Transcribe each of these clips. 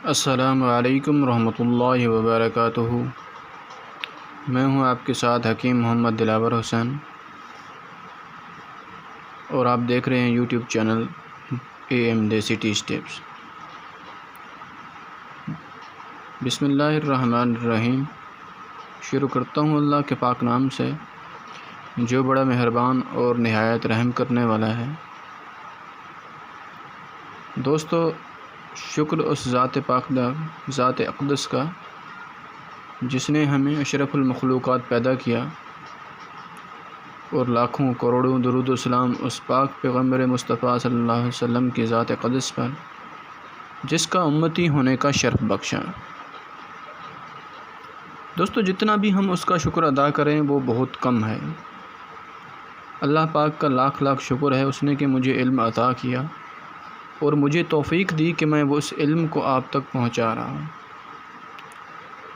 السلام علیکم ورحمۃ اللہ وبرکاتہ۔ میں ہوں آپ کے ساتھ حکیم محمد دلاور حسین، اور آپ دیکھ رہے ہیں یوٹیوب چینل AM دیسی ٹی اسٹیپس۔ بسم اللہ الرحمن الرحیم۔ شروع کرتا ہوں اللہ کے پاک نام سے جو بڑا مہربان اور نہایت رحم کرنے والا ہے۔ دوستو، شکر اس ذات پاک ذات اقدس کا جس نے ہمیں اشرف المخلوقات پیدا کیا، اور لاکھوں کروڑوں درود و سلام اس پاک پیغمبر مصطفیٰ صلی اللہ علیہ وسلم کی ذات اقدس پر جس کا امتی ہونے کا شرف بخشا۔ دوستو، جتنا بھی ہم اس کا شکر ادا کریں وہ بہت کم ہے۔ اللہ پاک کا لاکھ لاکھ شکر ہے، اس نے کہ مجھے علم عطا کیا اور مجھے توفیق دی کہ میں وہ اس علم کو آپ تک پہنچا رہا ہوں۔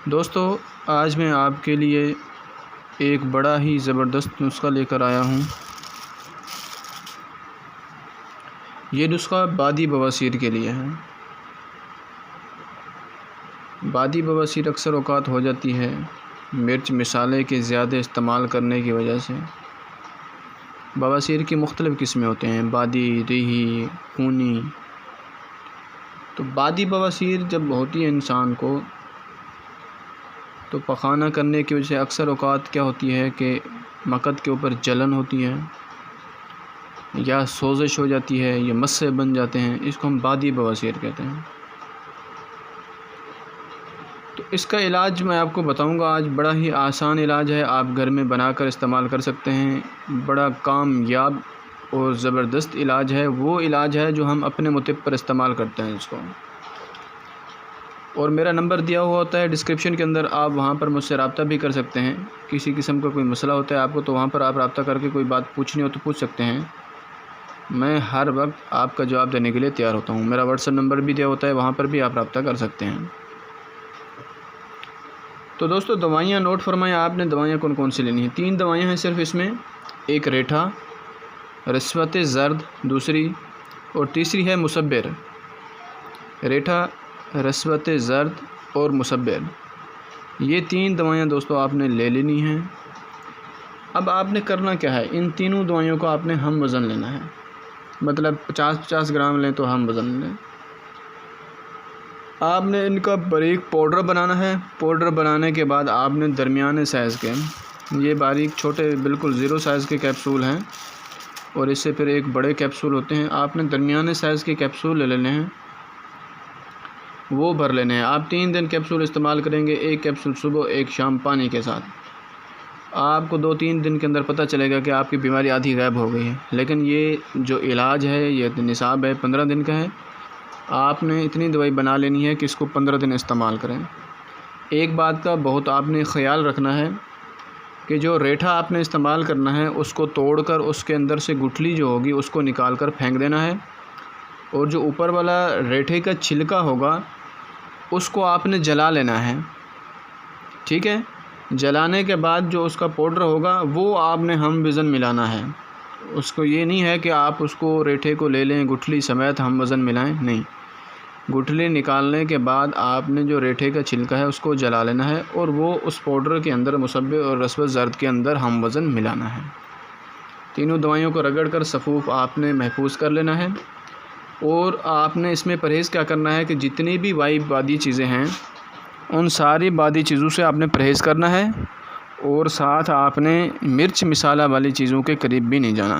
دوستو، آج میں آپ کے لیے ایک بڑا ہی زبردست نسخہ لے کر آیا ہوں۔ یہ نسخہ بادی بواسیر کے لیے ہے۔ بادی بواسیر اکثر اوقات ہو جاتی ہے مرچ مسالے کے زیادہ استعمال کرنے کی وجہ سے۔ بواسیر کی مختلف قسمیں ہوتے ہیں، بادی، ریحی، خونی۔ تو بادی بواسیر جب ہوتی ہے انسان کو تو پخانہ کرنے کی وجہ سے اکثر اوقات کیا ہوتی ہے کہ مقد کے اوپر جلن ہوتی ہے، یا سوزش ہو جاتی ہے، یا مسے بن جاتے ہیں، اس کو ہم بادی بواسیر کہتے ہیں۔ تو اس کا علاج میں آپ کو بتاؤں گا آج، بڑا ہی آسان علاج ہے، آپ گھر میں بنا کر استعمال کر سکتے ہیں۔ بڑا کامیاب اور زبردست علاج ہے، وہ علاج ہے جو ہم اپنے مطب پر استعمال کرتے ہیں اس کو۔ اور میرا نمبر دیا ہوا ہوتا ہے ڈسکرپشن کے اندر، آپ وہاں پر مجھ سے رابطہ بھی کر سکتے ہیں۔ کسی قسم کا کوئی مسئلہ ہوتا ہے آپ کو تو وہاں پر آپ رابطہ کر کے کوئی بات پوچھنی ہو تو پوچھ سکتے ہیں۔ میں ہر وقت آپ کا جواب دینے کے لیے تیار ہوتا ہوں۔ میرا WhatsApp نمبر بھی دیا ہوتا ہے، وہاں پر بھی آپ رابطہ کر سکتے ہیں۔ تو دوستو، دوائیاں نوٹ فرمائیں آپ نے، دوائیاں کون کون سی لینی ہیں۔ 3 دوائیاں ہیں صرف اس میں، ایک ریٹھا، رسوت زرد دوسری، اور تیسری ہے مصبر۔ ریٹھا، رسوت زرد اور مصبر، یہ 3 دوائیاں دوستو آپ نے لے لینی ہیں۔ اب آپ نے کرنا کیا ہے، ان تینوں دوائیوں کو آپ نے ہم وزن لینا ہے، مطلب 50-50 گرام لیں تو ہم وزن لیں۔ آپ نے ان کا باریک پاؤڈر بنانا ہے۔ پاؤڈر بنانے کے بعد آپ نے درمیانے سائز کے، یہ باریک چھوٹے بالکل 0 سائز کے کیپسول ہیں، اور اس سے پھر ایک بڑے کیپسول ہوتے ہیں، آپ نے درمیانے سائز کے کیپسول لے لینے ہیں، وہ بھر لینے ہیں۔ آپ 3 دن کیپسول استعمال کریں گے، ایک کیپسول صبح ایک شام پانی کے ساتھ۔ آپ کو 2-3 دن کے اندر پتہ چلے گا کہ آپ کی بیماری آدھی غائب ہو گئی ہے۔ لیکن یہ جو علاج ہے، یہ نصاب ہے 15 دن کا ہے، آپ نے اتنی دوائی بنا لینی ہے کہ اس کو 15 دن استعمال کریں۔ ایک بات کا بہت آپ نے خیال رکھنا ہے کہ جو ریٹھا آپ نے استعمال کرنا ہے اس کو توڑ کر اس کے اندر سے گٹھلی جو ہوگی اس کو نکال کر پھینک دینا ہے، اور جو اوپر والا ریٹھے کا چھلکا ہوگا اس کو آپ نے جلا لینا ہے، ٹھیک ہے۔ جلانے کے بعد جو اس کا پاؤڈر ہوگا وہ آپ نے ہم وزن ملانا ہے۔ اس کو یہ نہیں ہے کہ آپ اس کو ریٹھے کو لے لیں گٹھلی سمیت ہم وزن ملائیں، نہیں، گٹھلی نکالنے کے بعد آپ نے جو ریٹھے کا چھلکا ہے اس کو جلا لینا ہے، اور وہ اس پاؤڈر کے اندر مصبر اور رسوت زرد کے اندر ہم وزن ملانا ہے۔ تینوں دوائیوں کو رگڑ کر صفوف آپ نے محفوظ کر لینا ہے۔ اور آپ نے اس میں پرہیز کیا کرنا ہے کہ جتنی بھی بادی چیزیں ہیں ان ساری بادی چیزوں سے آپ نے پرہیز کرنا ہے، اور ساتھ آپ نے مرچ مسالہ والی چیزوں کے قریب بھی نہیں جانا۔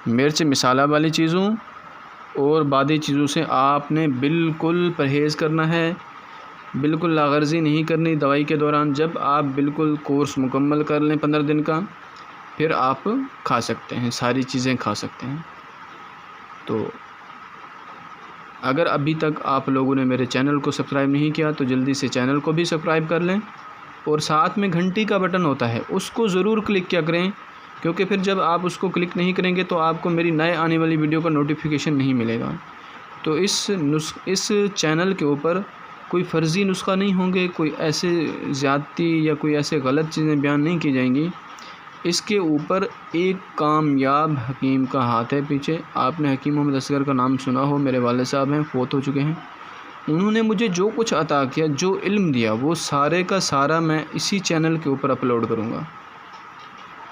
مرچ مسالہ والی چیزوں اور بادی چیزوں سے آپ نے بالکل پرہیز کرنا ہے، بالکل لاغرزی نہیں کرنی دوائی کے دوران۔ جب آپ بالکل کورس مکمل کر لیں 15 دن کا، پھر آپ کھا سکتے ہیں، ساری چیزیں کھا سکتے ہیں۔ تو اگر ابھی تک آپ لوگوں نے میرے چینل کو سبسکرائب نہیں کیا تو جلدی سے چینل کو بھی سبسکرائب کر لیں، اور ساتھ میں گھنٹی کا بٹن ہوتا ہے اس کو ضرور کلک کیا کریں، کیونکہ پھر جب آپ اس کو کلک نہیں کریں گے تو آپ کو میری نئے آنے والی ویڈیو کا نوٹیفیکیشن نہیں ملے گا۔ تو اس چینل کے اوپر کوئی فرضی نسخہ نہیں ہوں گے، کوئی ایسے زیادتی یا کوئی ایسے غلط چیزیں بیان نہیں کی جائیں گی۔ اس کے اوپر ایک کامیاب حکیم کا ہاتھ ہے پیچھے۔ آپ نے حکیم محمد اصغر کا نام سنا ہو، میرے والد صاحب ہیں، فوت ہو چکے ہیں، انہوں نے مجھے جو کچھ عطا کیا، جو علم دیا، وہ سارے کا سارا میں اسی چینل کے اوپر اپلوڈ کروں گا۔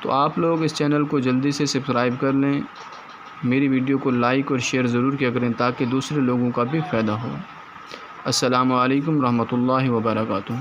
تو آپ لوگ اس چینل کو جلدی سے سبسکرائب کر لیں، میری ویڈیو کو لائک اور شیئر ضرور کیا کریں تاکہ دوسرے لوگوں کا بھی فائدہ ہو۔ السلام علیکم ورحمۃ اللہ وبرکاتہ۔